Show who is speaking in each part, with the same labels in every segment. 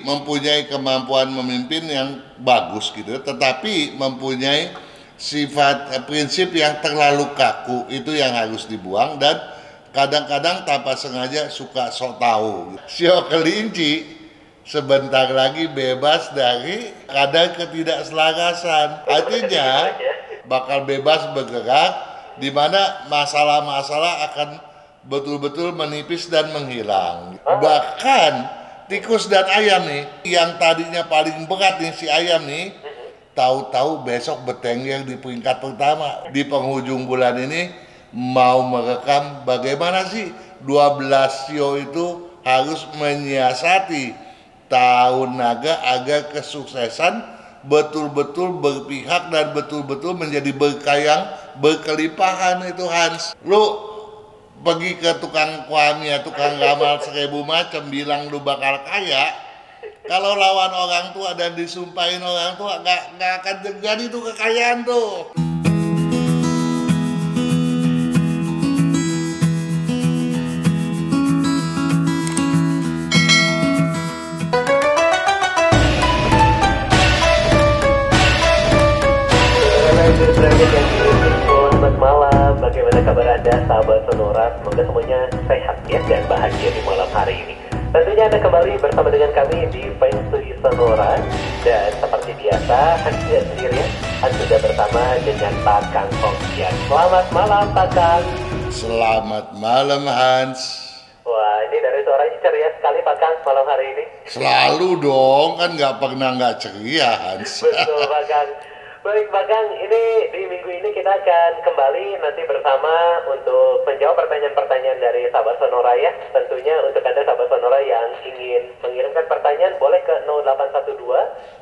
Speaker 1: mempunyai kemampuan memimpin yang bagus gitu, tetapi mempunyai sifat prinsip yang terlalu kaku, itu yang harus dibuang. Dan kadang-kadang tanpa sengaja suka sok tahu. Sio kelinci sebentar lagi bebas dari kadar ketidakselarasan. Artinya bakal bebas bergerak, di mana masalah-masalah akan betul-betul menipis dan menghilang. Bahkan tikus dan ayam nih, yang tadinya paling berat nih si ayam nih, tahu-tahu besok bertengger di peringkat pertama. Di penghujung bulan ini mau merekam bagaimana sih 12 sio itu harus menyiasati tahun naga agar kesuksesan betul-betul berpihak dan betul-betul menjadi berkah yang berkelimpahan itu, Hans. Lu pergi ke tukang kuamnya, tukang ramal 1000 macam, bilang lu bakal kaya. Kalau lawan orang tua dan disumpahin orang tua, nggak akan terjadi tuh kekayaan tuh.
Speaker 2: Selamat malam, bagaimana kabar Anda sahabat Sonora? Semoga semuanya sehat ya dan bahagia di malam hari ini. Tentunya Anda kembali bersama dengan kami di Feng Shui Sonora. Dan seperti biasa, Hans tidak sendirian, Hans sudah bersama dengan Pak Kang Hongkian. Selamat malam Pak Kang.
Speaker 1: Selamat malam, Hans.
Speaker 2: Wah, ini dari suaranya ceria sekali Pak Kang malam hari ini.
Speaker 1: Selalu dong, kan nggak pernah nggak ceria, Hans.
Speaker 2: Betul Pak Kang. Baik Pak Kang, ini di minggu ini kita akan kembali nanti bersama untuk menjawab pertanyaan-pertanyaan dari sahabat Sonora ya. Tentunya untuk Anda sahabat Sonora yang ingin mengirimkan pertanyaan boleh ke 0812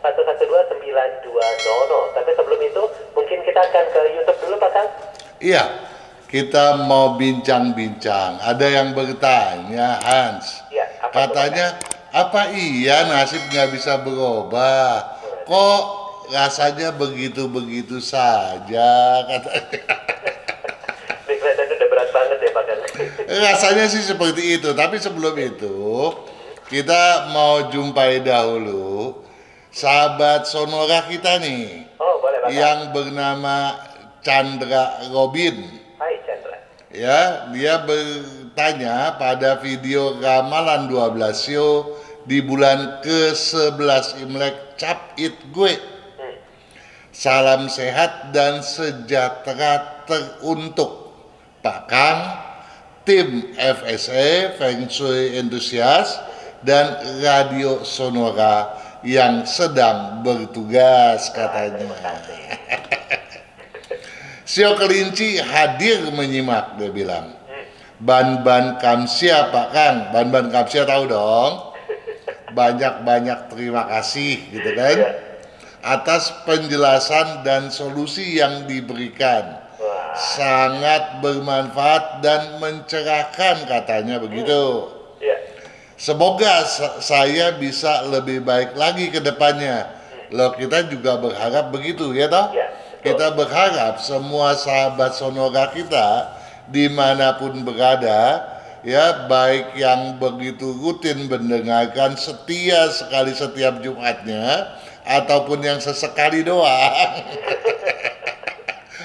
Speaker 2: 112 9200. Tapi sebelum itu mungkin kita akan ke YouTube dulu Pak Kang.
Speaker 1: Iya, kita mau bincang-bincang. Ada yang bertanya, Hans.
Speaker 2: Ya,
Speaker 1: Katanya, apa iya nasib nggak bisa berubah? Kok rasanya begitu-begitu saja, katanya.
Speaker 2: Ini kelihatannya udah berat banget ya Pak Kang.
Speaker 1: Rasanya sih seperti itu, tapi sebelum itu kita mau jumpai dahulu sahabat Sonora kita nih.
Speaker 2: Oh boleh Pak Kang.
Speaker 1: Yang bernama Chandra Robin.
Speaker 2: Hai Chandra.
Speaker 1: Ya, dia bertanya pada video ramalan 12 sio di bulan ke-11 Imlek, Cap It Gue. Salam sehat dan sejahtera teruntuk Pak Kang, tim FSE Feng Shui Enthusiast dan Radio Sonora yang sedang bertugas, katanya. Sio kelinci hadir menyimak, dia bilang. Ban-ban kamsia Pak Kang, ban-ban kamsia tahu dong. Banyak-banyak terima kasih gitu kan, atas penjelasan dan solusi yang diberikan. Sangat bermanfaat dan mencerahkan, katanya begitu. Semoga saya bisa lebih baik lagi ke depannya. Loh, kita juga berharap begitu ya toh? Kita berharap semua sahabat Sonora kita dimanapun berada, ya, baik yang begitu rutin mendengarkan setia sekali setiap Jumatnya, ataupun yang sesekali doang.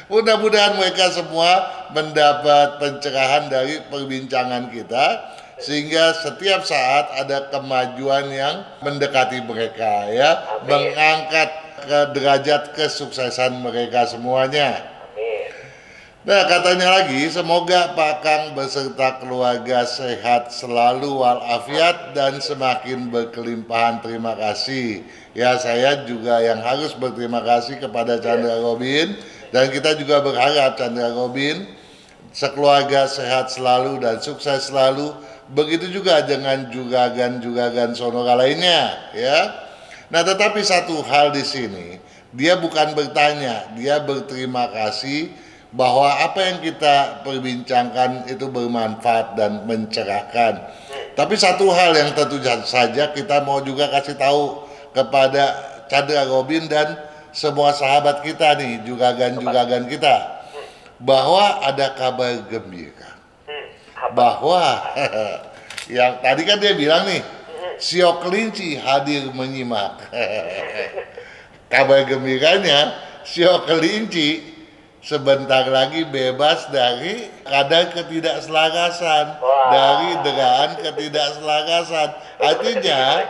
Speaker 1: Mudah-mudahan mereka semua mendapat pencerahan dari perbincangan kita, sehingga setiap saat ada kemajuan yang mendekati mereka, ya. Amin. Mengangkat ke derajat kesuksesan mereka semuanya.
Speaker 2: Amin.
Speaker 1: Nah, katanya lagi, semoga Pak Kang beserta keluarga sehat selalu walafiat dan semakin berkelimpahan. Terima kasih. Ya, saya juga yang harus berterima kasih kepada Chandra Robin, dan kita juga berharap Chandra Robin sekeluarga sehat selalu dan sukses selalu. Begitu juga dengan juragan-juragan Sonora lainnya, ya. Nah, tetapi satu hal di sini, dia bukan bertanya, dia berterima kasih bahwa apa yang kita perbincangkan itu bermanfaat dan mencerahkan. Tapi satu hal yang tentu saja kita mau juga kasih tahu kepada Chandra Robin dan semua sahabat kita nih, juragan-juragan kita, bahwa ada kabar gembira. Bahwa yang tadi kan dia bilang nih, Sio kelinci hadir menyimak. Kabar gembiranya, sio kelinci sebentar lagi bebas dari kadar ketidakselarasan,
Speaker 2: Wah.
Speaker 1: dari deraan ketidakselarasan. Artinya,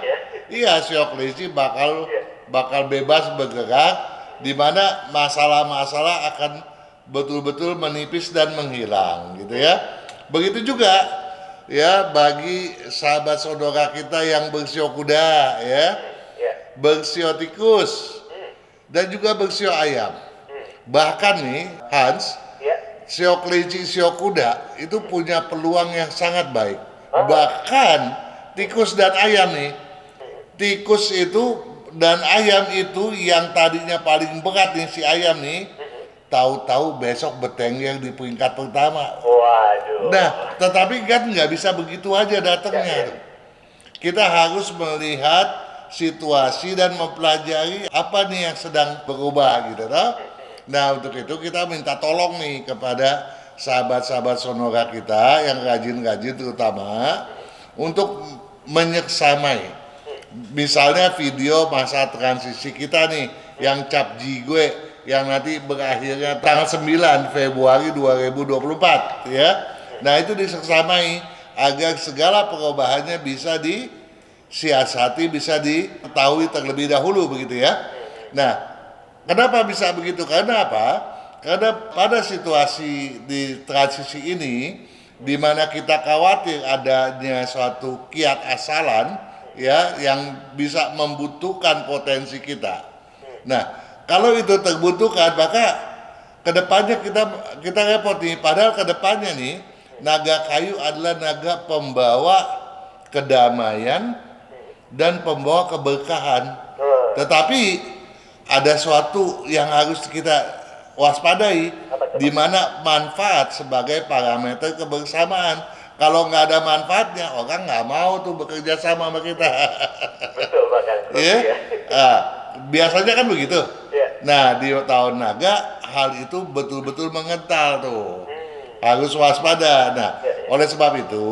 Speaker 1: iya sio kelinci bakal bebas bergerak, di mana masalah-masalah akan betul-betul menipis dan menghilang, gitu ya. Begitu juga ya bagi sahabat saudara kita yang bersio kuda, ya,
Speaker 2: Ya.
Speaker 1: bersio tikus, dan juga bersio ayam. Bahkan nih Hans,
Speaker 2: Ya.
Speaker 1: sio kelinci, sio kuda itu punya peluang yang sangat baik. Bahkan tikus dan ayam nih, tikus itu dan ayam itu yang tadinya paling berat nih si ayam nih, tahu-tahu besok bertengger di peringkat pertama.
Speaker 2: Waduh.
Speaker 1: Nah, tetapi kan nggak bisa begitu aja datangnya. Kita harus melihat situasi dan mempelajari apa nih yang sedang berubah gitu, toh. Nah, untuk itu kita minta tolong nih kepada sahabat-sahabat Sonora kita yang rajin-rajin terutama untuk menyeksamai. Misalnya video masa transisi kita nih yang cap gue yang nanti berakhirnya tanggal 9 Februari 2024 ya. Nah, itu diseksamai agar segala perubahannya bisa disiasati, bisa diketahui terlebih dahulu begitu ya. Nah, kenapa bisa begitu? Karena apa? Karena pada situasi di transisi ini, di mana kita khawatir adanya suatu kiat asalan, ya, yang bisa membutuhkan potensi kita. Nah, kalau itu terbutuhkan, maka kedepannya kita repot nih. Padahal kedepannya nih, naga kayu adalah naga pembawa kedamaian dan pembawa keberkahan. Tetapi ada suatu yang harus kita waspadai, di mana manfaat sebagai parameter kebersamaan. Kalau nggak ada manfaatnya, orang nggak mau tuh bekerja sama kita.
Speaker 2: Betul bahkan.
Speaker 1: Ya, biasanya kan begitu.
Speaker 2: Ya.
Speaker 1: Nah, di tahun naga hal itu betul-betul mengental tuh. Harus waspada. Nah, oleh sebab itu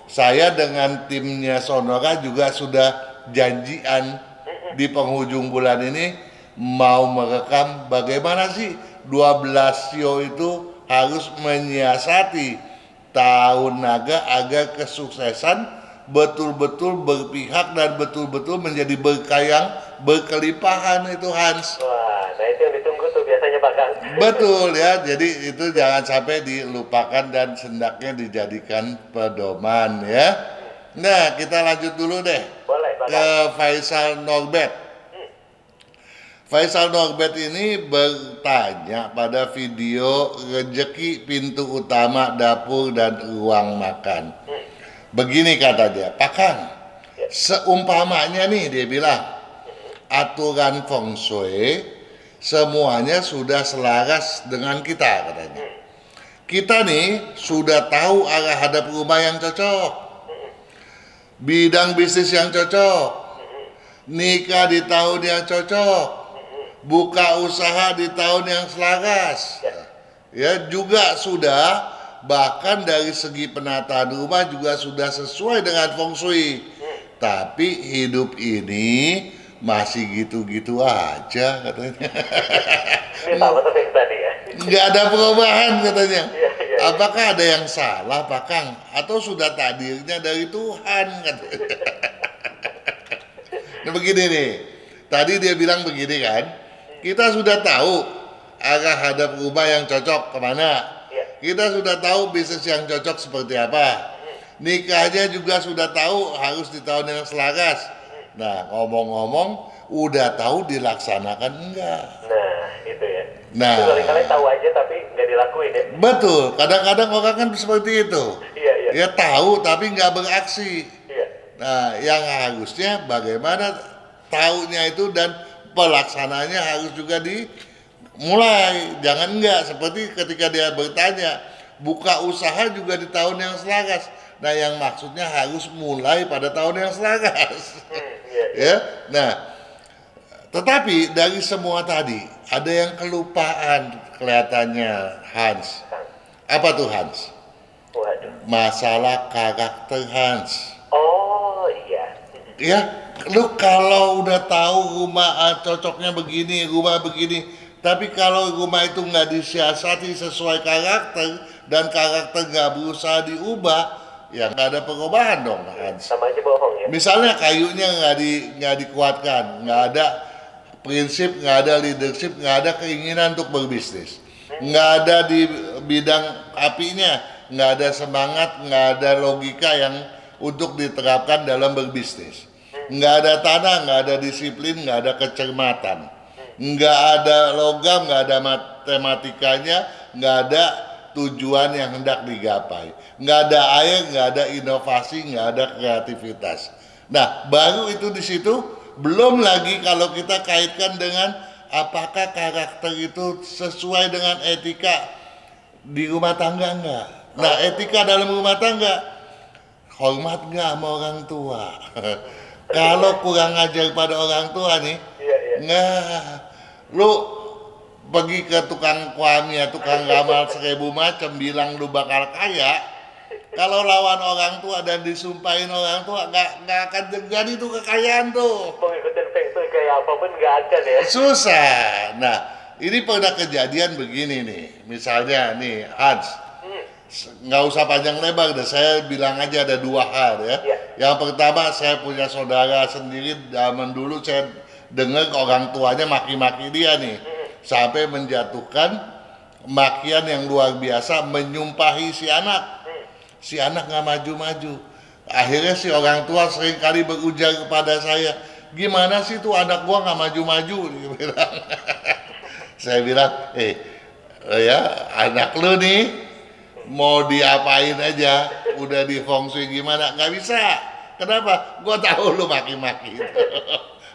Speaker 1: saya dengan timnya Sonora juga sudah janjian di penghujung bulan ini mau merekam bagaimana sih 12 sio itu harus menyiasati tahun naga agar kesuksesan betul-betul berpihak dan betul-betul menjadi berkah yang berkelimpahan itu, Hans.
Speaker 2: Wah, nah itu yang ditunggu tuh biasanya Pak Kang.
Speaker 1: Betul ya, jadi itu jangan sampai dilupakan dan hendaknya dijadikan pedoman ya. Nah, kita lanjut dulu deh
Speaker 2: Boleh Pak
Speaker 1: ke
Speaker 2: Kang.
Speaker 1: Faisal Norbert. Faisal Norbert ini bertanya pada video rezeki pintu utama dapur dan ruang makan. Begini kata dia, Pak Kang, seumpamanya nih dia bilang, aturan feng shui semuanya sudah selaras dengan kita katanya. Kita nih sudah tahu arah hadap rumah yang cocok, bidang bisnis yang cocok, nikah di tahun yang cocok, buka usaha di tahun yang selaras. Ya, juga sudah bahkan dari segi penataan rumah juga sudah sesuai dengan feng shui. Tapi hidup ini masih gitu-gitu aja katanya.
Speaker 2: Ini sama seperti yang tadi ya.
Speaker 1: Nggak ada perubahan katanya.
Speaker 2: Iya.
Speaker 1: Apakah ada yang salah Pak Kang? Atau sudah takdirnya dari Tuhan katanya. Nah begini nih, tadi dia bilang begini kan, kita sudah tahu arah hadap rumah yang cocok kemana. Kita sudah tahu bisnis yang cocok seperti apa. Nikahnya juga sudah tahu harus di tahun yang selaras. Nah, ngomong-ngomong, udah tahu dilaksanakan enggak?
Speaker 2: Nah, itu ya.
Speaker 1: Nah,
Speaker 2: Itu kali-kali tahu aja tapi nggak dilakuin ya.
Speaker 1: betul. Kadang-kadang orang kan seperti itu.
Speaker 2: Iya.
Speaker 1: Ya tahu tapi nggak beraksi.
Speaker 2: Iya.
Speaker 1: Nah, yang harusnya bagaimana tahunya itu dan pelaksananya harus juga dimulai. Jangan enggak seperti ketika dia bertanya, buka usaha juga di tahun yang selaras. Nah, yang maksudnya harus mulai pada tahun yang selaras.
Speaker 2: Iya.
Speaker 1: Ya. Nah, tetapi dari semua tadi ada yang kelupaan kelihatannya, Hans. Apa tuh, Hans?
Speaker 2: Waduh.
Speaker 1: Masalah karakter, Hans.
Speaker 2: Oh iya.
Speaker 1: Ya, lu kalau udah tahu rumah cocoknya begini, rumah begini, tapi kalau rumah itu nggak disiasati sesuai karakter dan karakter nggak berusaha diubah, ya nggak ada perubahan dong, Hans.
Speaker 2: Sama aja bohong ya.
Speaker 1: Misalnya kayunya nggak dikuatkan, nggak ada prinsip, nggak ada leadership, nggak ada keinginan untuk berbisnis, nggak ada di bidang apinya, nggak ada semangat, nggak ada logika yang untuk diterapkan dalam berbisnis, nggak ada tanah, nggak ada disiplin, nggak ada kecermatan, nggak ada logam, nggak ada matematikanya, nggak ada tujuan yang hendak digapai, nggak ada air, nggak ada inovasi, nggak ada kreativitas. Nah, baru itu di situ. Belum lagi kalau kita kaitkan dengan apakah karakter itu sesuai dengan etika di rumah tangga enggak. Nah, etika dalam rumah tangga, hormat nggak sama orang tua. Kalau kurang ajar pada orang tua nih, nggak, lu pergi ke tukang kuamnya, tukang ramal 1000 macam, bilang lu bakal kaya. Kalau lawan orang tua dan disumpahin orang tua, nggak akan terjadi tuh kekayaan tuh.
Speaker 2: Mau ngikutin feng shui kayak apapun nggak akan ya.
Speaker 1: Susah. Nah, ini pernah kejadian begini nih. Misalnya nih, Hans, nggak usah panjang lebar deh. Saya bilang aja ada 2 hal ya. Yang pertama, saya punya saudara sendiri. Zaman dulu saya dengar orang tuanya maki-maki dia nih, sampai menjatuhkan makian yang luar biasa, menyumpahi si anak. Si anak nggak maju-maju. Akhirnya si orang tua sering kali berujar kepada saya, gimana sih tuh anak gua nggak maju-maju? Dia bilang. Saya bilang, ya anak lu nih mau diapain aja, udah di feng shui gimana, nggak bisa. Kenapa? Gua tahu lu maki-maki itu.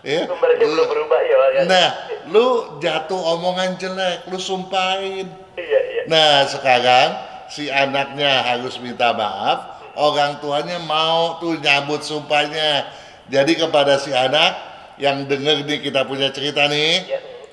Speaker 1: Ya,
Speaker 2: Sumbernya belum berubah ya, Pak.
Speaker 1: nah, lu jatuh omongan jelek, lu sumpahin.
Speaker 2: Iya.
Speaker 1: Nah, sekarang si anaknya harus minta maaf, orang tuanya mau tuh nyambut sumpahnya. Jadi kepada si anak yang denger nih, kita punya cerita nih,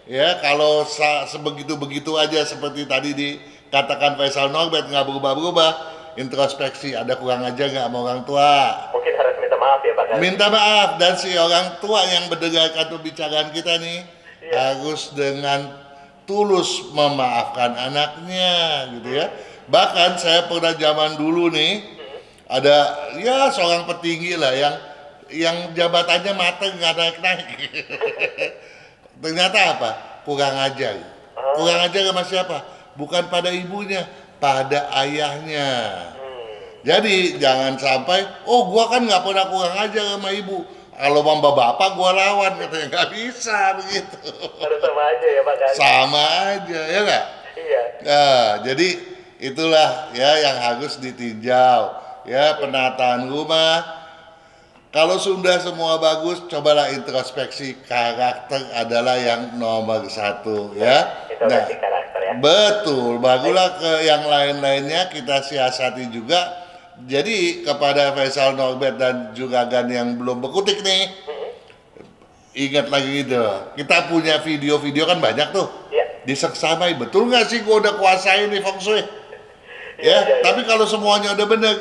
Speaker 1: ya kalau sebegitu-begitu aja seperti tadi dikatakan Faisal Norbert, nggak berubah-berubah, introspeksi, ada kurang aja nggak sama orang tua?
Speaker 2: Mungkin harus minta maaf ya, Pak.
Speaker 1: Minta maaf, dan si orang tua yang mendengarkan pembicaraan kita nih harus dengan tulus memaafkan anaknya, gitu ya. Bahkan saya pernah zaman dulu nih, ada ya seorang petinggi lah yang jabatannya mateng, nggak naik-naik. Ternyata apa? Kurang ajar. Kurang ajar sama siapa? Bukan pada ibunya, pada ayahnya. Jadi jangan sampai, oh gua kan nggak pernah kurang ajar sama ibu, kalau mamba bapak gua lawan, katanya. Nggak bisa begitu.
Speaker 2: Harus sama aja ya, Pak.
Speaker 1: Sama aja, ya nggak?
Speaker 2: Iya.
Speaker 1: Nah, jadi itulah ya yang harus ditinjau ya, penataan rumah. Kalau sudah semua bagus, cobalah introspeksi. Karakter adalah yang nomor 1 ya.
Speaker 2: Introspeksi karakter ya.
Speaker 1: Betul, bagulah ke yang lain-lainnya kita siasati juga. Jadi kepada Faisal Norbert dan juga Gan yang belum berkutik nih, ingat lagi gitu, kita punya video-video kan banyak tuh. Diseksamai, betul nggak sih gua udah kuasain nih feng shui? Ya, tapi kalau semuanya udah bener,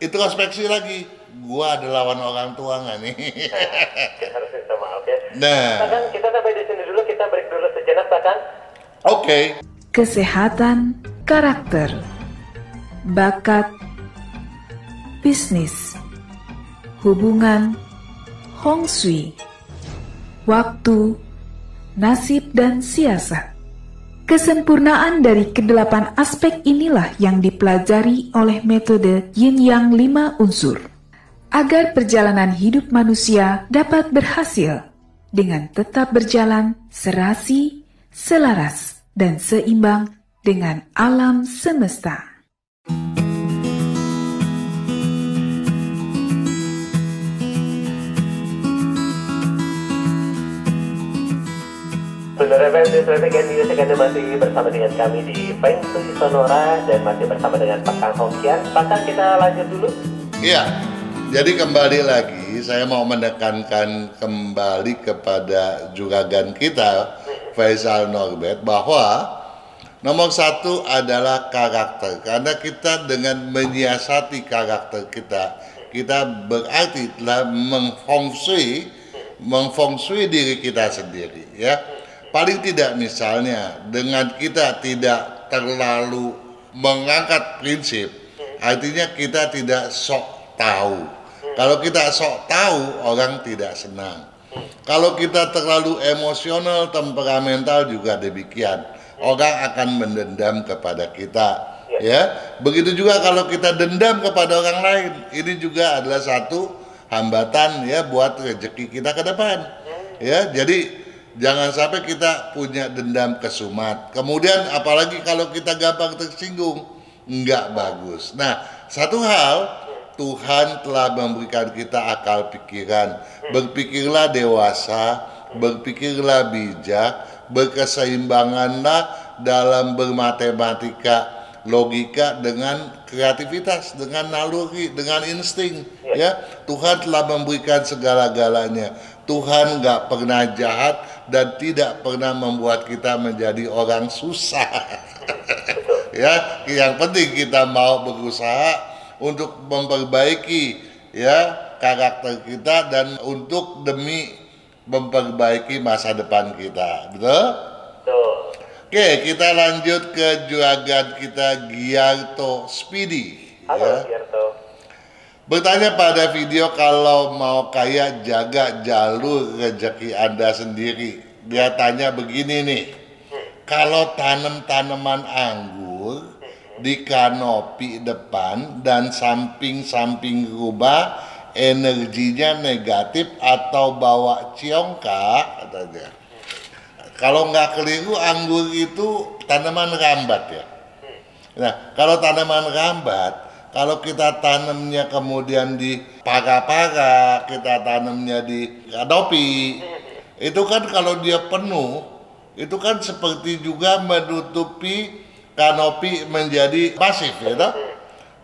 Speaker 1: introspeksi lagi, gua ada lawan orang tua nggak nih?
Speaker 2: Kita harus minta maaf ya.
Speaker 1: Nah,
Speaker 2: Pak Kang, kita sampai di sini dulu, kita break dulu sejenak, Pak Kang.
Speaker 1: Oke.
Speaker 3: Kesehatan karakter, bakat, bisnis, hubungan, feng shui, waktu, nasib dan siasat. Kesempurnaan dari ke-8 aspek inilah yang dipelajari oleh metode Yin Yang 5 unsur, agar perjalanan hidup manusia dapat berhasil dengan tetap berjalan serasi, selaras, dan seimbang dengan alam semesta.
Speaker 2: Saudara FM di Traffic and Music, Anda masih bersama dengan kami di Feng Shui Sonora dan masih bersama dengan Pak Kang Hongkian. Pak Kang, kita lanjut dulu.
Speaker 1: Iya, jadi kembali lagi saya mau menekankan kembali kepada juragan kita Faisal Norbert bahwa nomor 1 adalah karakter, karena kita dengan menyiasati karakter kita, kita berarti telah mengfeng shui diri kita sendiri, ya. Paling tidak misalnya dengan kita tidak terlalu mengangkat prinsip, artinya kita tidak sok tahu. Kalau kita sok tahu, orang tidak senang. Kalau kita terlalu emosional, temperamental juga demikian. Orang akan mendendam kepada kita. Ya, begitu juga kalau kita dendam kepada orang lain, ini juga adalah satu hambatan ya buat rezeki kita ke depan. Ya, jadi jangan sampai kita punya dendam kesumat. Kemudian apalagi kalau kita gampang tersinggung, nggak bagus. Nah, satu hal, Tuhan telah memberikan kita akal pikiran. Berpikirlah dewasa, berpikirlah bijak, berkeseimbanganlah dalam bermatematika, logika dengan kreativitas, dengan naluri, dengan insting. Ya, Tuhan telah memberikan segala-galanya. Tuhan nggak pernah jahat dan tidak pernah membuat kita menjadi orang susah. Ya, yang penting kita mau berusaha untuk memperbaiki ya karakter kita dan untuk demi memperbaiki masa depan kita. Betul?
Speaker 2: Betul.
Speaker 1: Oke, kita lanjut ke juragan kita Giarto Speedy.
Speaker 2: Halo,
Speaker 1: Ya.
Speaker 2: Giarto.
Speaker 1: Bertanya pada video, kalau mau kaya jaga jalur rezeki Anda sendiri. Dia tanya begini nih, kalau tanam tanaman anggur di kanopi depan dan samping-samping rumah, energinya negatif atau bawa ciongka, katanya. Kalau nggak keliru, anggur itu tanaman rambat ya. Nah, kalau tanaman rambat, kalau kita tanamnya kemudian di paga-paga, kita tanamnya di kanopi, itu kan kalau dia penuh, itu kan seperti juga menutupi kanopi menjadi masif, ya toh?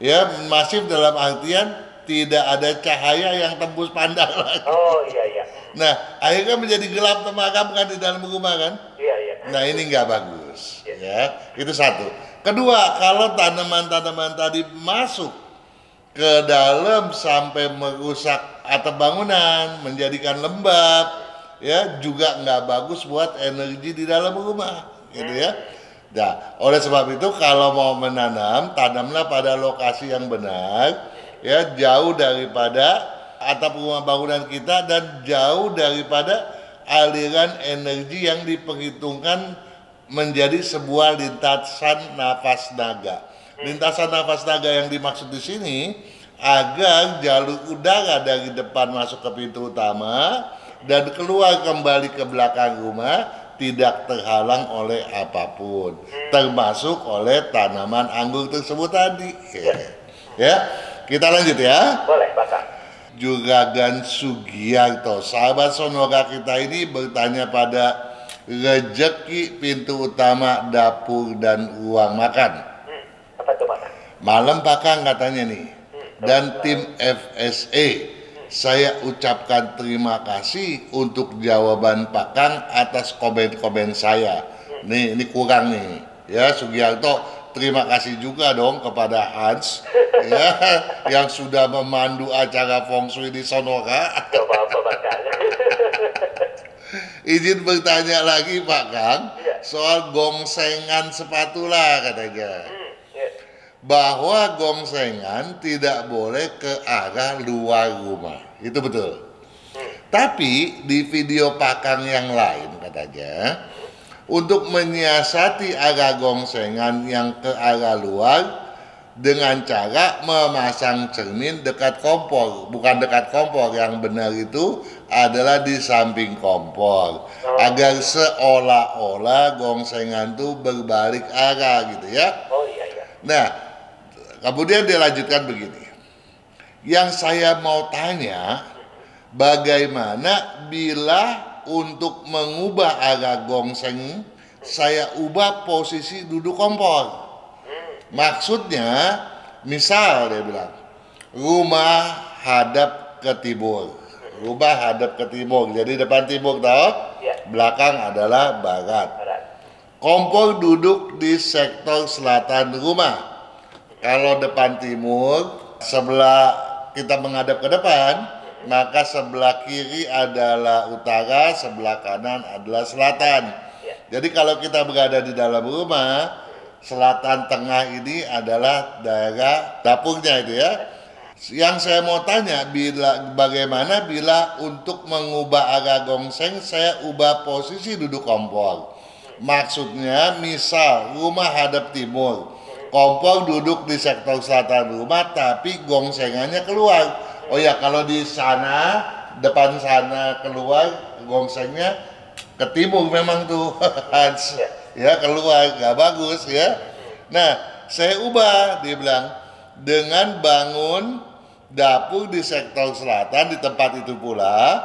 Speaker 1: Ya, masif dalam artian tidak ada cahaya yang tembus pandang lagi.
Speaker 2: Oh iya.
Speaker 1: Nah, akhirnya menjadi gelap temakam kan di dalam rumah kan?
Speaker 2: Iya.
Speaker 1: Nah, ini nggak bagus, ya. Itu satu. Kedua, kalau tanaman-tanaman tadi masuk ke dalam sampai merusak atap bangunan, menjadikan lembab, ya, juga nggak bagus buat energi di dalam rumah, gitu ya. Nah, oleh sebab itu kalau mau menanam, tanamlah pada lokasi yang benar, ya, jauh daripada atap rumah bangunan kita dan jauh daripada aliran energi yang diperhitungkan menjadi sebuah lintasan nafas naga. Lintasan nafas naga yang dimaksud di sini agar jalur udara dari depan masuk ke pintu utama dan keluar kembali ke belakang rumah tidak terhalang oleh apapun, termasuk oleh tanaman anggur tersebut tadi. Ya, kita lanjut ya.
Speaker 2: Boleh, Bapak.
Speaker 1: Juragan Sugiarto, sahabat Sonora kita ini bertanya pada rezeki pintu utama dapur dan ruang makan.
Speaker 2: Apa tuh, Bapak?
Speaker 1: Malam Pak Kang katanya nih, dan tim FSA. Saya ucapkan terima kasih untuk jawaban Pak Kang atas komen-komen saya. Nih, ini kurang nih. Ya, Sugiarto, terima kasih juga dong kepada Hans ya, yang sudah memandu acara Feng Shui di Sonora.
Speaker 2: Gak apa-apa, Pak Kang.
Speaker 1: Izin bertanya lagi Pak Kang,
Speaker 2: Iya.
Speaker 1: soal gongsengan spatula katanya.
Speaker 2: Iya.
Speaker 1: Bahwa gongsengan tidak boleh ke arah luar rumah, itu betul. Tapi di video Pak Kang yang lain katanya, untuk menyiasati arah gongsengan yang ke arah luar dengan cara memasang cermin dekat kompor. Bukan dekat kompor, yang benar itu adalah di samping kompor, agar seolah-olah gongsengan itu berbalik arah gitu ya.
Speaker 2: Oh iya.
Speaker 1: Nah, kemudian dia lanjutkan begini. Yang saya mau tanya, bagaimana bila untuk mengubah arah gongseng, saya ubah posisi duduk kompor? Maksudnya, misal dia bilang, rumah hadap ke timur. Rumah hadap ke timur, jadi depan timur tahu?
Speaker 2: Ya.
Speaker 1: Belakang adalah barat.
Speaker 2: Berat.
Speaker 1: Kompor duduk di sektor selatan rumah. Kalau depan timur, sebelah kita menghadap ke depan, maka sebelah kiri adalah utara, sebelah kanan adalah selatan. Jadi kalau kita berada di dalam rumah, selatan tengah ini adalah daerah dapurnya itu ya. Yang saya mau tanya, bagaimana bila untuk mengubah arah gongseng saya ubah posisi duduk kompor? Maksudnya misal rumah hadap timur, kompor duduk di sektor selatan rumah tapi gongsengannya keluar. Oh ya, kalau di sana, depan sana keluar, gongsengnya ke timur memang tuh. Ya keluar, nggak bagus ya. Nah, saya ubah, dia bilang, dengan bangun dapur di sektor selatan di tempat itu pula,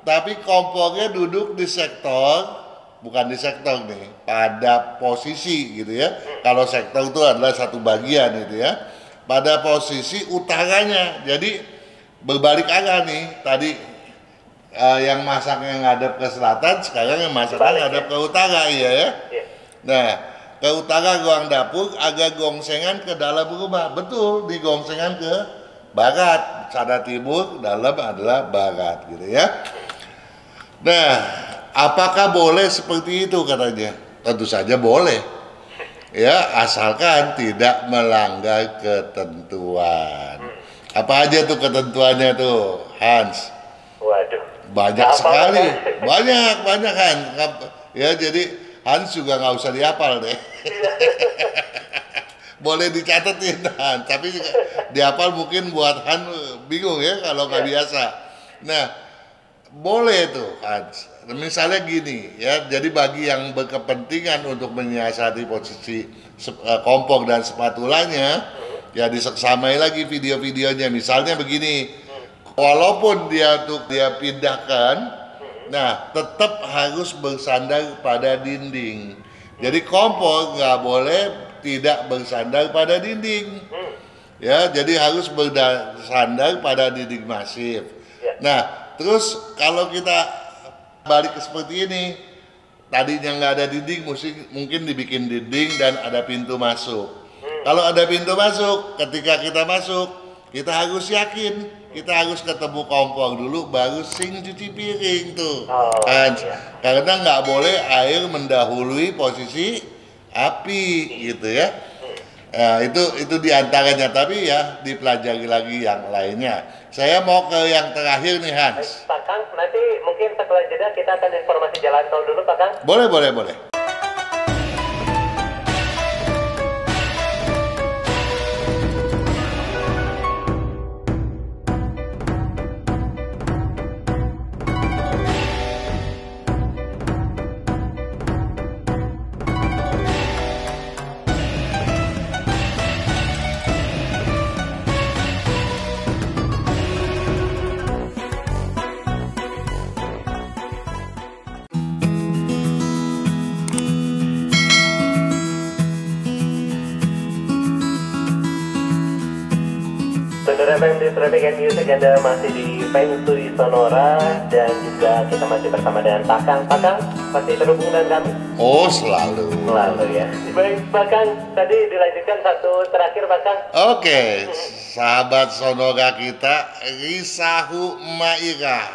Speaker 1: tapi kompornya duduk di sektor, bukan di sektor nih, pada posisi gitu ya. Kalau sektor itu adalah satu bagian gitu ya, pada posisi utaranya. Jadi berbalik arah nih, tadi yang masaknya ngadep ke selatan, sekarang yang masaknya ngadep ke utara, iya ya. Nah, ke utara ruang dapur, agak gongsengan ke dalam rumah. Betul, digongsengan ke barat, sana timur, dalam adalah barat gitu ya. Nah, apakah boleh seperti itu katanya? Tentu saja boleh. Ya, asalkan tidak melanggar ketentuan. Apa aja tuh ketentuannya tuh, Hans?
Speaker 2: Waduh.
Speaker 1: Banyak sekali. Banyak Han. Ya, jadi Hans juga nggak usah dihafal deh. Boleh dicatetin Han, tapi dihafal mungkin buat Han bingung ya kalau nggak biasa. Nah, boleh tuh Hans. Misalnya gini ya, jadi bagi yang berkepentingan untuk menyiasati posisi kompor dan spatulanya, ya diseksamai lagi video-videonya. Misalnya begini, walaupun dia pindahkan, nah tetap harus bersandar pada dinding. Jadi kompor nggak boleh tidak bersandar pada dinding. Ya, jadi harus bersandar pada dinding masif. Nah, terus kalau kita balik ke seperti ini, tadinya nggak ada dinding, mungkin dibikin dinding dan ada pintu masuk. Kalau ada pintu masuk, ketika kita masuk, kita harus yakin, kita harus ketemu kompor dulu, baru sing cuci piring tuh. Karena nggak boleh air mendahului posisi api gitu ya. Nah, itu diantaranya, tapi ya dipelajari lagi yang lainnya. Saya mau ke yang terakhir nih Hans.
Speaker 2: Pak Kang, nanti mungkin setelah jeda kita akan informasi jalan tol dulu Pak Kang.
Speaker 1: Boleh.
Speaker 2: Saudara FM di Traffic and Music, Anda masih di Feng Shui Sonora dan juga kita masih bersama dengan Pak Kang. Pak Kang, masih terhubung dengan kami?
Speaker 1: Oh, selalu
Speaker 2: ya. Baik Pak Kang, tadi dilanjutkan satu terakhir Pak Kang.
Speaker 1: Oke, sahabat Sonora kita, Risahu Maira.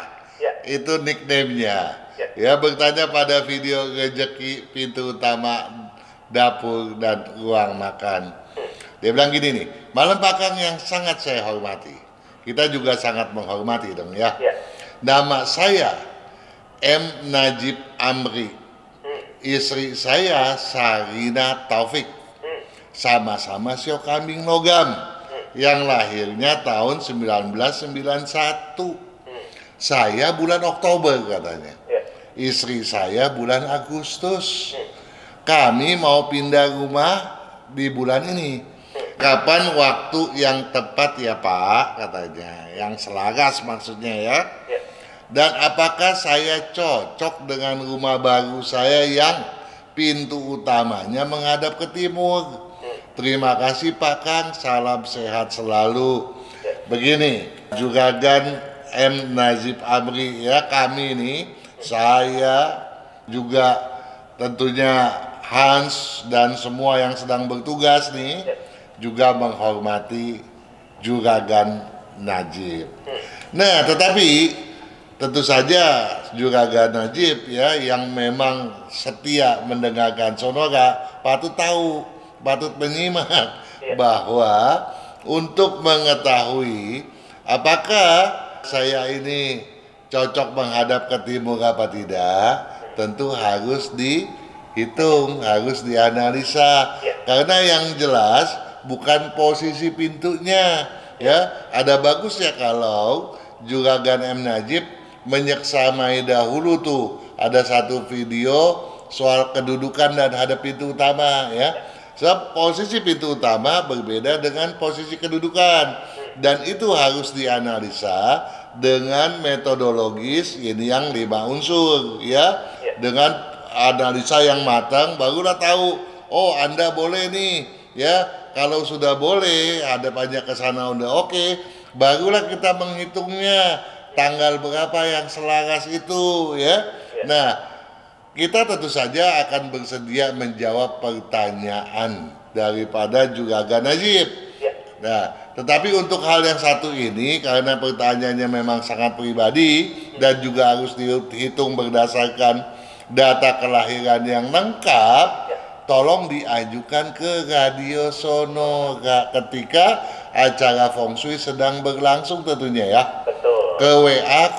Speaker 1: Itu nickname-nya. Ya, bertanya pada video rezeki pintu utama dapur dan ruang makan. Dia bilang gini nih, malam Pak Kang yang sangat saya hormati. Kita juga sangat menghormati dong ya. Nama saya M. Najib Amri. Istri saya Sarina Taufik. Sama-sama sio kambing logam. Yang lahirnya tahun 1991. Saya bulan Oktober katanya. Istri saya bulan Agustus. Kami mau pindah rumah di bulan ini. Kapan waktu yang tepat ya Pak, katanya, yang selaras maksudnya ya. Dan apakah saya cocok dengan rumah baru saya yang pintu utamanya menghadap ke timur? Terima kasih Pak Kang, salam sehat selalu. Begini, Juragan M. Najib Amri ya, kami ini, saya juga tentunya Hans dan semua yang sedang bertugas nih, juga menghormati Juragan Najib. Nah, tetapi tentu saja Juragan Najib ya yang memang setia mendengarkan Sonora patut tahu, patut menyimak bahwa untuk mengetahui apakah saya ini cocok menghadap ke timur apa tidak, tentu harus dihitung, harus dianalisa. Karena yang jelas bukan posisi pintunya, ya. Ada bagusnya kalau Juragan M. Najib menyeksamai dahulu tuh ada satu video soal kedudukan dan hadap pintu utama, ya. Sebab posisi pintu utama berbeda dengan posisi kedudukan dan itu harus dianalisa dengan metodologis ini yang 5 unsur, ya. Dengan analisa yang matang barulah tahu, oh Anda boleh nih, ya. Kalau sudah boleh hadapannya ke sana udah oke, barulah kita menghitungnya tanggal berapa yang selaras itu, ya. Nah, kita tentu saja akan bersedia menjawab pertanyaan daripada Juragan Najib. Nah, tetapi untuk hal yang satu ini karena pertanyaannya memang sangat pribadi dan juga harus dihitung berdasarkan data kelahiran yang lengkap, tolong diajukan ke Radio Sonora ketika acara Feng Shui sedang berlangsung tentunya ya.
Speaker 2: Betul.
Speaker 1: Ke WA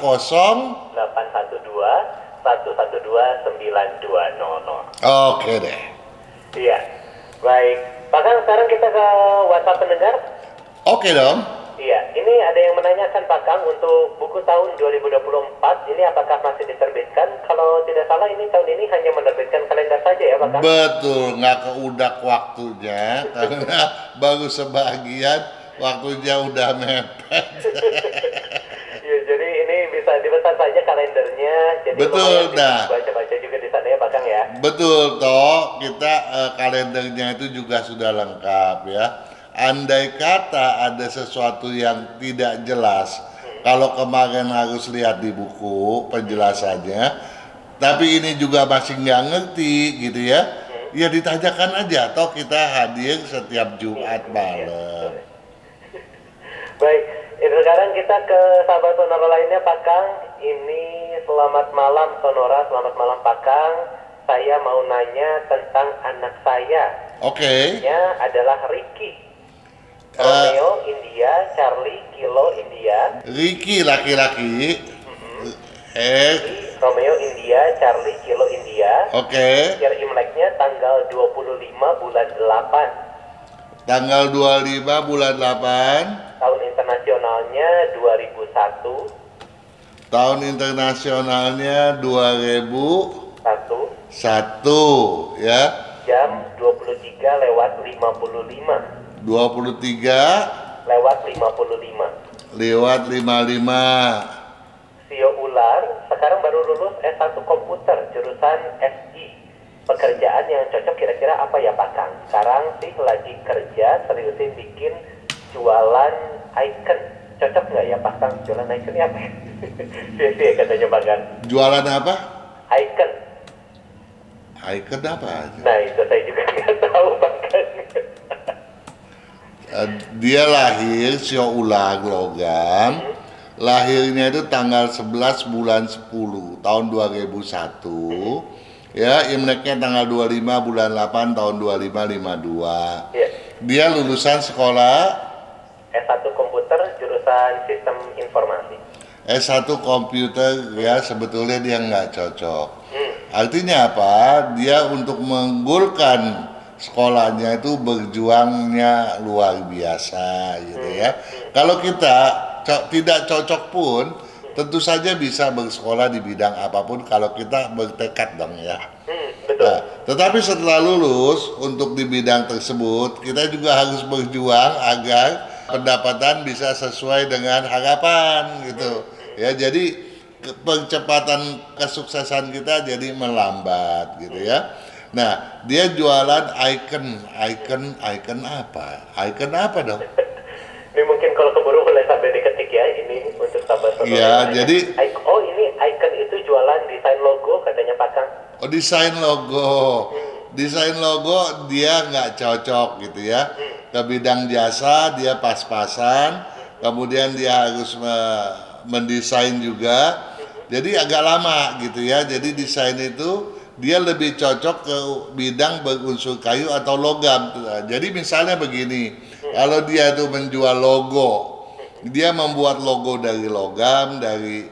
Speaker 2: 0812-112-9200.
Speaker 1: Oke deh.
Speaker 2: Iya. Baik. Bahkan sekarang kita ke WhatsApp pendengar.
Speaker 1: Oke dong.
Speaker 2: Iya, ini ada yang menanyakan Pak Kang untuk buku tahun 2024 ini apakah masih diterbitkan? Kalau tidak salah ini tahun ini hanya menerbitkan kalender saja ya Pak Kang?
Speaker 1: Betul, nggak keudak waktunya karena baru sebagian waktunya udah mepet.
Speaker 2: Ya, jadi ini bisa dipesan saja kalendernya. Jadi
Speaker 1: betul, nah.
Speaker 2: Baca-baca juga di sana ya Pak Kang ya.
Speaker 1: Betul, toh kita kalendernya itu juga sudah lengkap ya. Andai kata ada sesuatu yang tidak jelas, kalau kemarin harus lihat di buku penjelasannya, tapi ini juga masih nggak ngerti gitu ya, ya ditanyakan aja, toh kita hadir setiap Jumat malam.
Speaker 2: Baik, ini sekarang kita ke sahabat Sonora lainnya Pak Kang. Ini selamat malam Sonora, selamat malam Pak Kang. Saya mau nanya tentang anak saya.
Speaker 1: Oke.
Speaker 2: Nya adalah Ricky. Romeo India, Charlie Kilo India.
Speaker 1: Ricky laki-laki.
Speaker 2: Romeo India, Charlie Kilo India.
Speaker 1: Oke.
Speaker 2: Year Imleknya tanggal 25 bulan 8.
Speaker 1: Tanggal 25 bulan 8.
Speaker 2: Tahun internasionalnya 2001.
Speaker 1: Tahun internasionalnya 2001 ya. Jam
Speaker 2: 23:55.
Speaker 1: 23
Speaker 2: lewat 55.
Speaker 1: Lewat 55.
Speaker 2: Sio Ular sekarang baru lulus S1 komputer jurusan SI. Pekerjaan yang cocok kira-kira apa ya Pak Kang? Sekarang sih lagi kerja seriusin bikin jualan icon. Cocok nggak ya Pak Kang? Jualan icon ya apa? Sih katanya Pak Kang.
Speaker 1: Jualan apa?
Speaker 2: Icon.
Speaker 1: Icon apa?
Speaker 2: Nah itu saya juga nggak tahu Pak Kang.
Speaker 1: Dia lahir Sio Ular logam. Lahirnya itu tanggal 11 bulan 10 tahun 2001. Ya, Imleknya tanggal 25 bulan 8 tahun 2552. Dia lulusan sekolah
Speaker 2: S1 komputer jurusan sistem informasi.
Speaker 1: S1 komputer ya, sebetulnya dia nggak cocok. Artinya apa? Dia untuk menggolkan sekolahnya itu berjuangnya luar biasa gitu ya. Kalau kita tidak cocok pun tentu saja bisa bersekolah di bidang apapun kalau kita bertekad dong ya.
Speaker 2: Betul.
Speaker 1: Nah, tetapi setelah lulus untuk di bidang tersebut kita juga harus berjuang agar pendapatan bisa sesuai dengan harapan gitu. Ya, jadi percepatan kesuksesan kita jadi melambat gitu ya. Nah, dia jualan icon apa? Icon apa dong?
Speaker 2: Ini mungkin kalau keburu boleh sampai diketik ya, ini untuk sahabat saudara.
Speaker 1: Iya, jadi
Speaker 2: oh ini icon itu jualan desain logo katanya Pak Kang.
Speaker 1: Oh, desain logo. Desain logo dia nggak cocok gitu ya. Ke bidang jasa dia pas-pasan. kemudian dia harus mendesain juga, jadi agak lama gitu ya. Jadi desain itu dia lebih cocok ke bidang berunsur kayu atau logam. Jadi misalnya begini, kalau dia tuh menjual logo, dia membuat logo dari logam, dari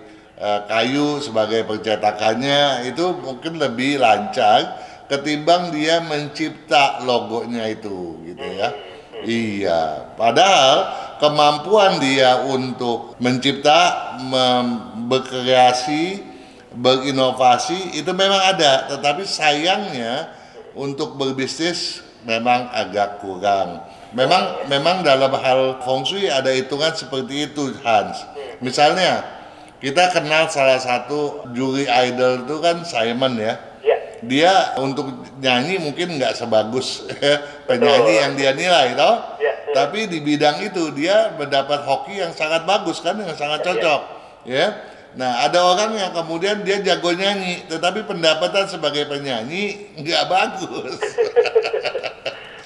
Speaker 1: kayu sebagai percetakannya, itu mungkin lebih lancar ketimbang dia mencipta logonya itu gitu ya. Iya, padahal kemampuan dia untuk mencipta, berkreasi, berinovasi itu memang ada, tetapi sayangnya untuk berbisnis memang agak kurang. Memang dalam hal feng shui ada hitungan seperti itu, Hans. Misalnya kita kenal salah satu juri idol itu kan Simon ya. Dia untuk nyanyi mungkin nggak sebagus penyanyi yang dia nilai, toh? Tapi di bidang itu dia mendapat hoki yang sangat bagus kan, yang sangat cocok, ya. Nah, ada orang yang kemudian dia jago nyanyi, tetapi pendapatan sebagai penyanyi nggak bagus.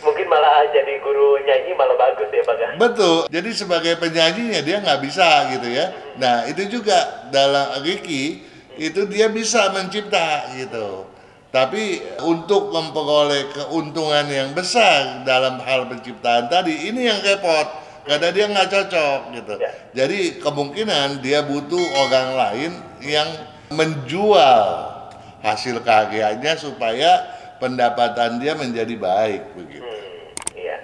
Speaker 2: Mungkin malah jadi guru nyanyi malah bagus ya Pak.
Speaker 1: Betul. Jadi sebagai penyanyinya dia nggak bisa gitu ya. Nah, itu juga dalam Ricky itu dia bisa mencipta gitu. Tapi untuk memperoleh keuntungan yang besar dalam hal penciptaan tadi, ini yang repot. Karena dia nggak cocok gitu. Jadi kemungkinan dia butuh orang lain yang menjual hasil karyanya supaya pendapatan dia menjadi baik begitu.
Speaker 2: Iya,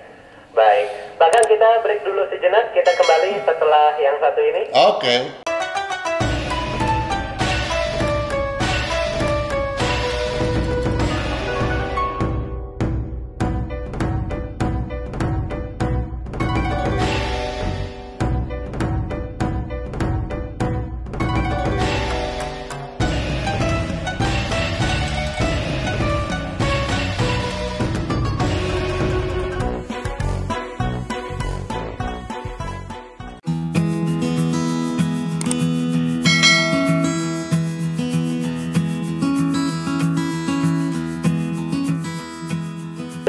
Speaker 2: baik. Bahkan kita break dulu sejenak. Kita kembali setelah yang satu ini.
Speaker 1: Oke.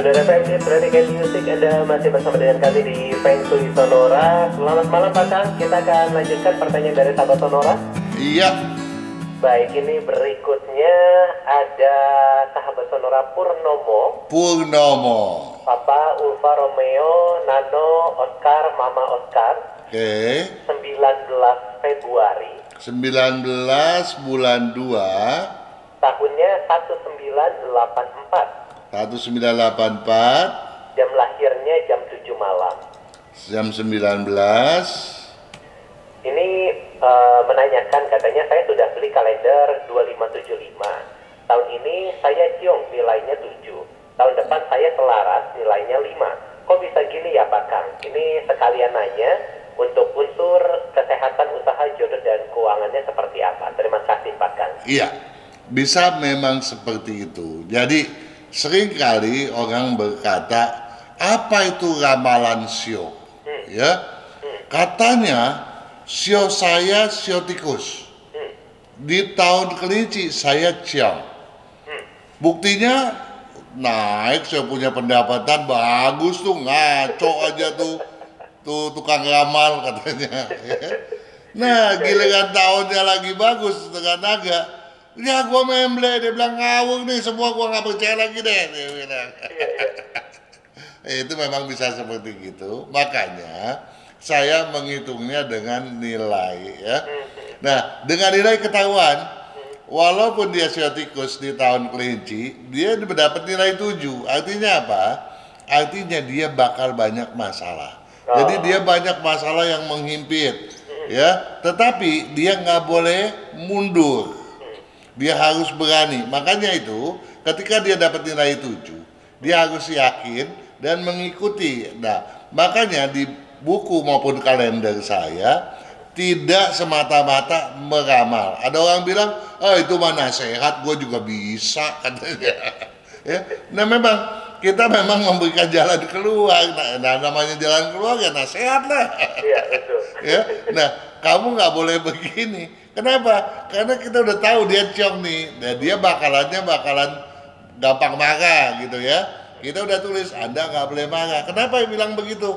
Speaker 2: Saudara Feng Predicate Music, Anda masih bersama dengan kami di Feng Shui Sonora. Selamat malam Pak Kang, kita akan lanjutkan pertanyaan dari sahabat Sonora.
Speaker 1: Iya.
Speaker 2: Baik, ini berikutnya ada sahabat Sonora Purnomo. Papa Ulfa Romeo Nano Oscar Mama Oscar.
Speaker 1: Oke.
Speaker 2: 19 Februari.
Speaker 1: 19 bulan 2.
Speaker 2: Tahunnya 1984.
Speaker 1: 1984,
Speaker 2: jam lahirnya jam 7 malam.
Speaker 1: jam 19.
Speaker 2: Ini menanyakan, katanya saya sudah beli kalender 2575. Tahun ini saya ciong nilainya 7. Tahun depan saya selaras nilainya 5. Kok bisa gini ya Pak Kang? Ini sekalian nanya untuk unsur kesehatan usaha jodoh dan keuangannya seperti apa. Terima kasih Pak Kang.
Speaker 1: Iya, bisa memang seperti itu. Jadi seringkali orang berkata, apa itu ramalan sio? Ya, katanya sio saya sio tikus. Di tahun kelinci saya ciong. Buktinya naik, saya punya pendapatan bagus tuh, ngaco aja tuh tukang ramal katanya. Nah, giliran tahunnya lagi bagus dengan naga. Ya gua memble, dia bilang ngawur nih, semua gua nggak percaya lagi deh, dia bilang. Itu memang bisa seperti gitu, makanya saya menghitungnya dengan nilai ya. Nah, dengan nilai ketahuan, walaupun dia sio tikus di tahun kelinci, dia mendapat nilai 7. Artinya apa? Artinya dia bakal banyak masalah. Jadi dia banyak masalah yang menghimpit, ya. Tetapi dia nggak boleh mundur. Dia harus berani. Makanya itu ketika dia dapat nilai 7, dia harus yakin dan mengikuti. Nah, makanya di buku maupun kalender saya tidak semata-mata meramal. Ada orang bilang, itu mah nasihat, gue juga bisa katanya. Ya, nah memang kita memang memberikan jalan keluar. Nah namanya jalan keluar ya nasihat lah. Iya betul. Ya, nah kamu nggak boleh begini. Kenapa? Karena kita udah tahu dia ciong nih, dan dia bakalan gampang marah gitu ya. Kita udah tulis, Anda nggak boleh marah. Kenapa bilang begitu?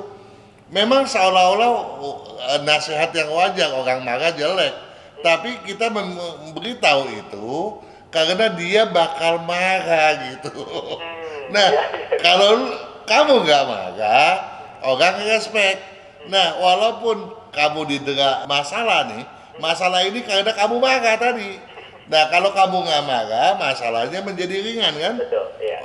Speaker 1: Memang seolah-olah nasihat yang wajar, orang marah jelek, tapi kita memberitahu itu karena dia bakal marah gitu. Nah, kalau kamu nggak marah, orang respect. Nah, walaupun kamu didera masalah nih, masalah ini karena kamu marah tadi. Nah, kalau kamu nggak marah, masalahnya menjadi ringan kan?
Speaker 2: Betul, iya.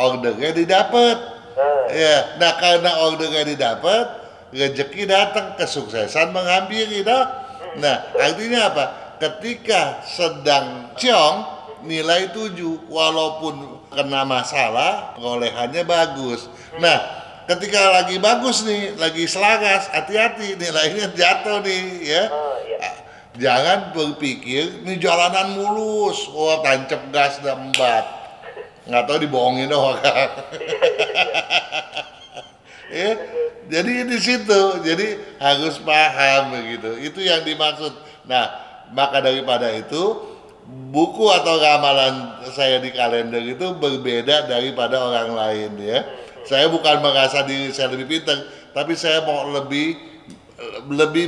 Speaker 1: Ordernya didapat. Ya, nah karena ordernya didapat, rezeki datang, kesuksesan menghampiri, dok. Nah, artinya apa? Ketika sedang ciong, nilai 7, walaupun kena masalah, perolehannya bagus. Nah, ketika lagi bagus nih, lagi selaras, hati-hati, nilainya jatuh nih, ya. Jangan berpikir, ini jalanan mulus, tancap gas dan embat. Nggak tahu dibohongin doang. Ya, jadi di situ, jadi harus paham begitu. Itu yang dimaksud. Nah, maka daripada itu, buku atau ramalan saya di kalender itu berbeda daripada orang lain ya. Saya bukan merasa diri saya lebih pintar, tapi saya mau lebih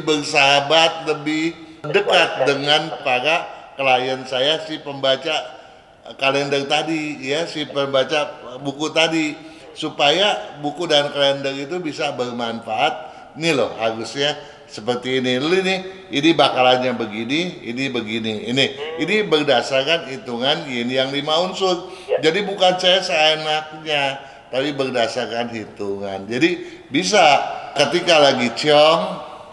Speaker 1: bersahabat, lebih dekat dengan para klien saya, si pembaca kalender tadi ya, si pembaca buku tadi, supaya buku dan kalender itu bisa bermanfaat. Nih loh, harusnya seperti ini. Ini bakalannya begini, ini begini. Ini berdasarkan hitungan yin yang 5 unsur. Jadi bukan saya seenaknya, tapi berdasarkan hitungan. Jadi bisa ketika lagi ciong,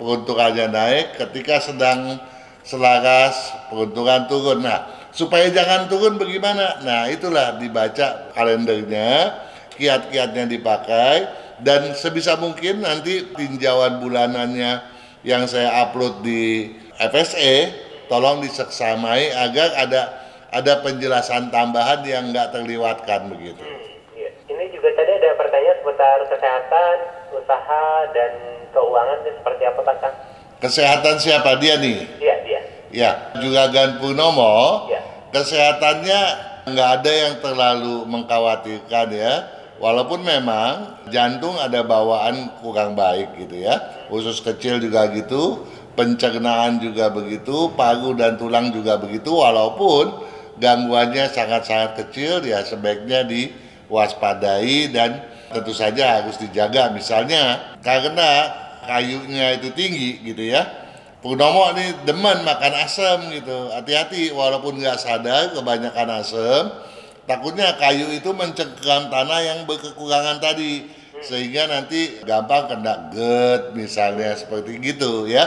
Speaker 1: peruntukannya naik, ketika sedang selaras, peruntukan turun. Nah, supaya jangan turun bagaimana? Nah, itulah dibaca kalendernya, kiat-kiatnya dipakai, dan sebisa mungkin nanti tinjauan bulanannya yang saya upload di FSE, tolong diseksamai agar ada penjelasan tambahan yang nggak terlewatkan begitu.
Speaker 2: Iya. Ini juga tadi ada pertanyaan seputar kesehatan, usaha, dan keuangan, seperti apa Pak Kang?
Speaker 1: Kesehatan siapa? Dia nih?
Speaker 2: Iya, dia.
Speaker 1: Ya, Juragan Purnomo,
Speaker 2: Ya.
Speaker 1: kesehatannya nggak ada yang terlalu mengkhawatirkan ya. Walaupun memang jantung ada bawaan kurang baik gitu ya. Usus kecil juga gitu, pencernaan juga begitu, paru dan tulang juga begitu. Walaupun gangguannya sangat-sangat kecil, ya sebaiknya diwaspadai dan tentu saja harus dijaga. Misalnya karena kayunya itu tinggi gitu ya. Purnomo ini demen makan asam gitu, hati-hati walaupun nggak sadar kebanyakan asam, takutnya kayu itu mencengkeram tanah yang berkekurangan tadi, sehingga nanti gampang kena GERD misalnya seperti gitu ya.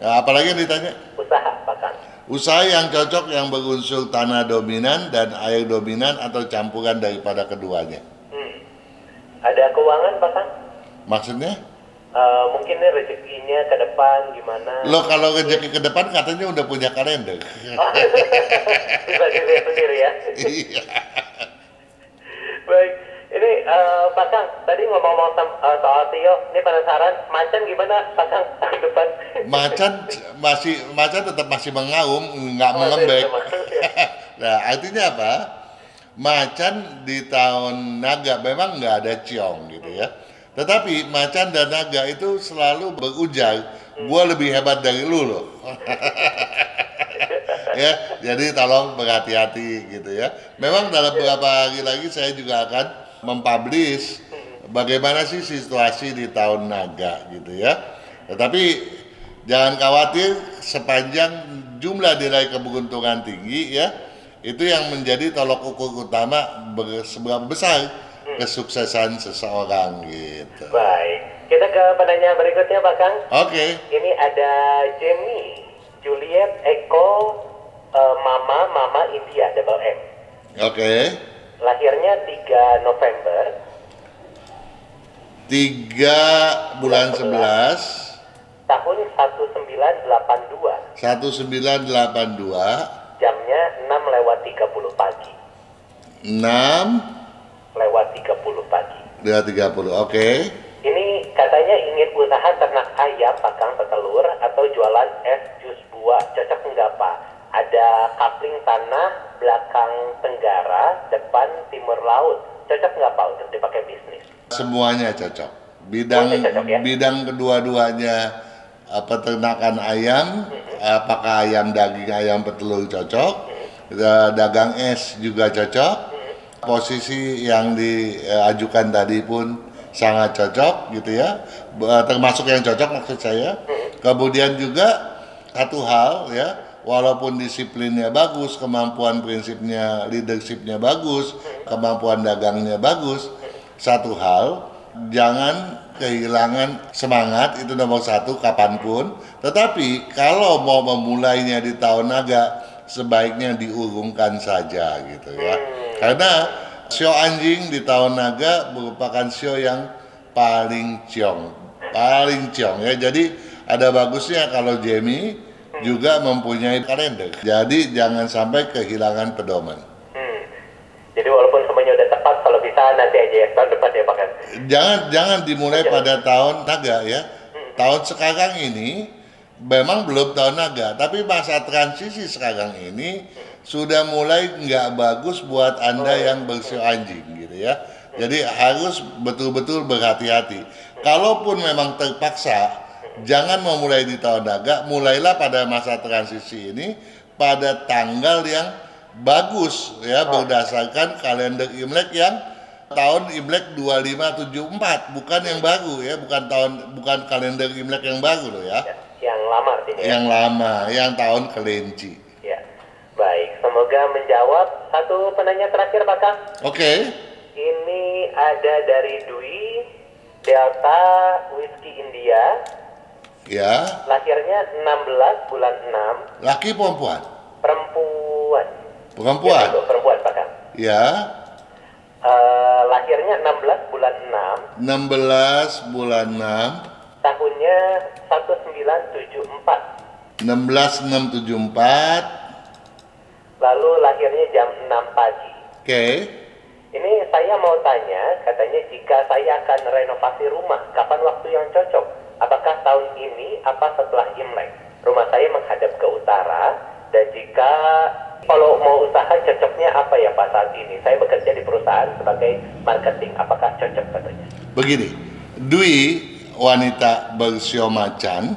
Speaker 1: Nah, apalagi yang ditanya?
Speaker 2: Usaha Pak Kang.
Speaker 1: Usaha yang cocok yang berunsur tanah dominan dan air dominan atau campuran daripada keduanya.
Speaker 2: Ada keuangan Pak Kang?
Speaker 1: Maksudnya?
Speaker 2: Mungkin nih rezekinya ke depan gimana?
Speaker 1: Lo kalau rezeki ke depan katanya udah punya kalender.
Speaker 2: Bisa dilihat sendiri ya.
Speaker 1: Iya.
Speaker 2: Baik, ini Pak Kang, tadi ngomong-ngomong soal Tio, ini penasaran, macan gimana Pak Kang tahun depan?
Speaker 1: Macan tetap masih mengaum, nggak mengembek. Nah, artinya apa? Macan di tahun naga memang nggak ada ciong gitu ya. Tetapi macan dan naga itu selalu berujar, gua lebih hebat dari lu loh. Ya, jadi tolong berhati-hati gitu ya. Memang dalam beberapa hari lagi saya juga akan mempublish bagaimana sih situasi di tahun naga gitu ya. Tetapi jangan khawatir, sepanjang jumlah nilai keberuntungan tinggi ya, itu yang menjadi tolok ukur utama seberapa besar kesuksesan seseorang gitu.
Speaker 2: Baik, kita ke penanya berikutnya Pak Kang.
Speaker 1: Oke.
Speaker 2: Ini ada Jamie, Juliet, Eko, Mama India, double M.
Speaker 1: Oke.
Speaker 2: Lahirnya 3 November.
Speaker 1: 3 bulan 11.
Speaker 2: Tahun 1982.
Speaker 1: 1982.
Speaker 2: Jamnya 6:30 pagi.
Speaker 1: 6:30
Speaker 2: pagi.
Speaker 1: 30, oke.
Speaker 2: Ini katanya ingin usaha ternak ayam, Pakang petelur, atau jualan es jus buah. Cocok nggak Pak? Ada kapling tanah, belakang tenggara, depan timur laut. Cocok nggak Pak untuk dipakai bisnis?
Speaker 1: Semuanya cocok. Bidang
Speaker 2: Masih cocok ya?
Speaker 1: bidang kedua-duanya peternakan ayam, apakah ayam daging, ayam petelur cocok, dagang es juga cocok. Posisi yang diajukan tadi pun sangat cocok gitu ya, termasuk yang cocok maksud saya. Kemudian juga satu hal ya, walaupun disiplinnya bagus, kemampuan prinsipnya, leadershipnya bagus, kemampuan dagangnya bagus, satu hal, jangan kehilangan semangat, itu nomor satu kapanpun. Tetapi kalau mau memulainya di tahun naga, sebaiknya diurungkan saja gitu ya. Karena sio anjing di tahun naga merupakan sio yang paling ciong ya. Jadi ada bagusnya kalau Jamie juga mempunyai kalender. Jadi jangan sampai kehilangan pedoman.
Speaker 2: Jadi walaupun semuanya udah tepat, kalau bisa nanti aja ya tahun depan ya Pak kan.
Speaker 1: Jangan dimulai pada tahun naga ya. Tahun sekarang ini memang belum tahun naga, tapi masa transisi sekarang ini sudah mulai nggak bagus buat Anda yang bersio anjing gitu ya. Jadi harus betul-betul berhati-hati. Kalaupun memang terpaksa, jangan memulai di tahun naga, mulailah pada masa transisi ini pada tanggal yang bagus ya, berdasarkan kalender Imlek yang tahun Imlek 2574, bukan yang baru ya, bukan kalender Imlek yang baru loh ya.
Speaker 2: Yang lama artinya.
Speaker 1: Yang lama, yang tahun kelinci.
Speaker 2: Ya. Baik, semoga menjawab. Satu penanya terakhir Pak Kang.
Speaker 1: Oke.
Speaker 2: Ini ada dari Dwi Delta Whiskey India.
Speaker 1: Ya.
Speaker 2: Lahirnya 16 bulan 6.
Speaker 1: Laki perempuan?
Speaker 2: Perempuan.
Speaker 1: Perempuan.
Speaker 2: Ya, perempuan Pak Kang.
Speaker 1: Ya.
Speaker 2: Lahirnya 16 bulan 6.
Speaker 1: 16 bulan 6.
Speaker 2: Tahunnya 1974.
Speaker 1: 16674.
Speaker 2: Lalu lahirnya jam 6 pagi.
Speaker 1: Oke.
Speaker 2: Ini saya mau tanya, katanya jika saya akan renovasi rumah, kapan waktu yang cocok? Apakah tahun ini apa setelah Imlek? Rumah saya menghadap ke utara, dan jika kalau mau usaha cocoknya apa ya Pak saat ini? Saya bekerja di perusahaan sebagai marketing, apakah cocok katanya?
Speaker 1: Begini, Dwi wanita bersio macan,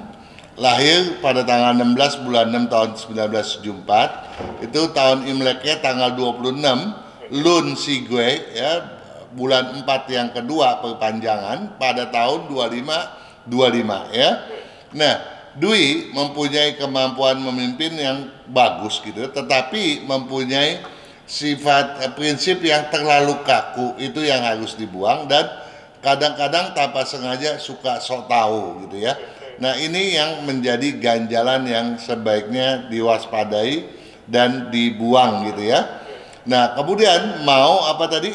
Speaker 1: lahir pada tanggal 16 bulan 6 tahun 1974. Itu tahun Imleknya tanggal 26 Lun Sigwe ya, bulan 4 yang kedua perpanjangan pada tahun 2525 ya. Nah, Dwi mempunyai kemampuan memimpin yang bagus gitu, tetapi mempunyai sifat prinsip yang terlalu kaku, itu yang harus dibuang, dan kadang-kadang tanpa sengaja suka sok tahu gitu ya. Nah, ini yang menjadi ganjalan yang sebaiknya diwaspadai dan dibuang gitu ya. Nah, kemudian mau apa tadi?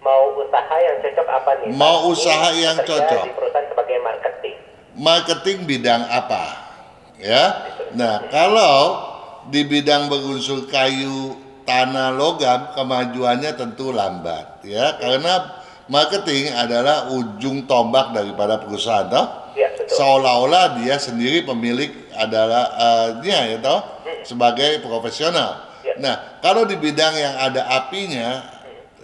Speaker 2: Mau usaha yang cocok apa nih?
Speaker 1: Mau usaha yang
Speaker 2: bekerja
Speaker 1: cocok.
Speaker 2: di perusahaan sebagai marketing.
Speaker 1: Marketing bidang apa? Ya. Nah, kalau di bidang berunsur kayu, tanah, logam, kemajuannya tentu lambat ya, karena marketing adalah ujung tombak daripada perusahaan toh.
Speaker 2: Ya, betul.
Speaker 1: Seolah-olah dia sendiri pemilik adalah ya toh, sebagai profesional. Nah, kalau di bidang yang ada apinya,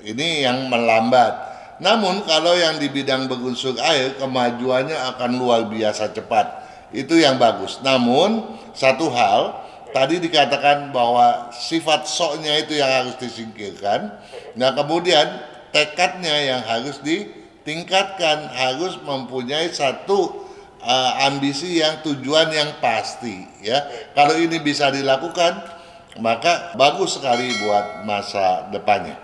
Speaker 1: ini yang melambat. Namun kalau yang di bidang berunsur air, kemajuannya akan luar biasa cepat. Itu yang bagus. Namun satu hal, tadi dikatakan bahwa sifat soknya itu yang harus disingkirkan. Nah, kemudian tekadnya yang harus ditingkatkan, harus mempunyai satu ambisi yang tujuan yang pasti ya. Kalau ini bisa dilakukan, maka bagus sekali buat masa depannya.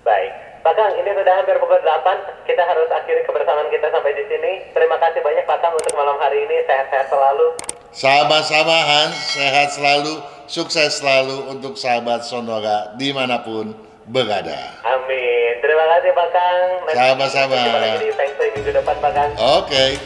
Speaker 2: Baik, Pak Kang, ini sudah hampir pukul 8. Kita harus akhiri kebersamaan kita sampai di sini. Terima kasih banyak Pak Kang untuk malam hari ini. Sehat-sehat selalu.
Speaker 1: Sama-sama Hans, sehat selalu, sukses selalu untuk sahabat Sonora dimanapun berada.
Speaker 2: Amin. Terima kasih Pak Kang.
Speaker 1: Sama-sama.
Speaker 2: Kita lagi di Feng Shui minggu depan Pak Kang.
Speaker 1: Oke.